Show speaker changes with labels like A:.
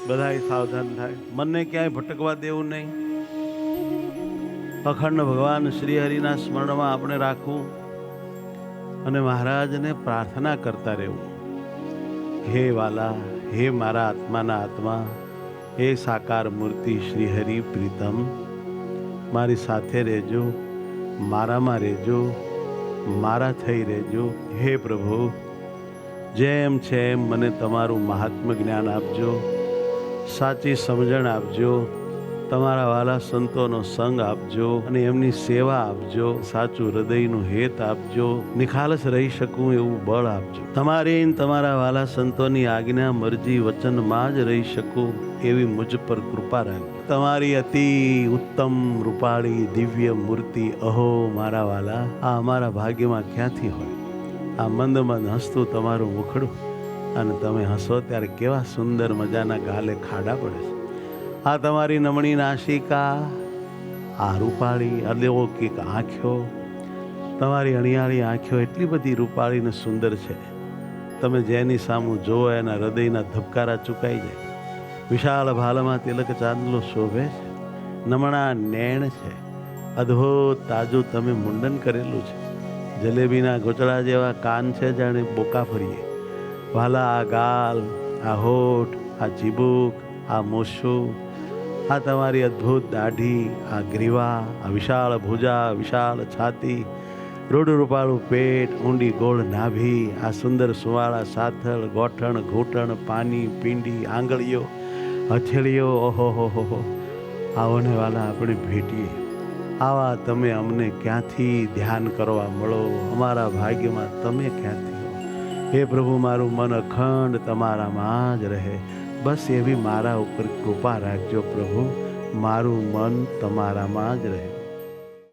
A: બધાય સાવધાન થાય, મનને ક્યાંય ભટકવા દેવું નહીં. અખંડ ભગવાન શ્રી હરિના સ્મરણમાં આપણે રાખવું અને મહારાજને પ્રાર્થના કરતા રહેવું. હે વાલા, હે મારા આત્માના આત્મા, હે સાકાર મૂર્તિ શ્રી હરિ પ્રીતમ, મારી સાથે રહેજો, મારામાં રહેજો, મારા થઈ રહેજો. હે પ્રભુ, જેમ છે એમ મને તમારું મહાત્મ્ય જ્ઞાન આપજો, સાચી સમજણ આપજો, તમારા વાલા સંતોનો સંગ આપજો અને એમની સેવા આપજો, સાચું હૃદયનું હેત આપજો, નિખાલસ રહી શકું એવું બળ આપજો. તમારી તમારા વાલા સંતોની આજ્ઞા મરજી વચનમાં જ રહી શકું એવી મુજ પર કૃપા રાખજો. તમારી અતિ ઉત્તમ રૂપાળી દિવ્ય મૂર્તિ અહો મારા વાલા, આ અમારા ભાગ્યમાં ક્યાંથી હોય? આ મંદ મંદ હસતું તમારું મુખડું, અને તમે હસો ત્યારે કેવા સુંદર મજાના ગાલે ખાડા પડે છે. આ તમારી નમણી નાસિકા, આ રૂપાળી અલૌકિક આંખો, તમારી અણિયાળી આંખો એટલી બધી રૂપાળી ને સુંદર છે, તમે જેની સામું જોવો એના હૃદયના ધબકારા ચૂકાઈ જાય. વિશાળ ભાલમાં તિલક ચાંદલો શોભે છે, નમણા નેણ છે, અદ્ભુત તાજું તમે મુંડન કરેલું છે, જલેબીના ગોચડા જેવા કાન છે, જાણે બોકા ફરીએ. વાલા, આ ગાલ, આ હોઠ, આ ચીબુક, આ મોશું, આ તમારી અદ્ભુત દાઢી, આ ગ્રીવા, આ વિશાળ ભુજા, વિશાળ છાતી, રૂડું રૂપાળું પેટ, ઊંડી ગોળ નાભી, આ સુંદર સુવાળા સાથળ, ગોઠણ, ઘૂંટણ, પાની, પીંડી, આંગળીઓ, હથેળીઓ, ઓહો હો હો. આવોને વાલા, આપણે ભેટીએ. આવા તમે અમને ક્યાંથી ધ્યાન કરવા મળો? અમારા ભાગ્યમાં તમે ક્યાંથી હો? હે પ્રભુ, મારું મન અખંડ તમારામાં જ રહે, બસ એવી મારા ઉપર કૃપા રાખજો પ્રભુ. મારું મન તમારામાં જ રહે.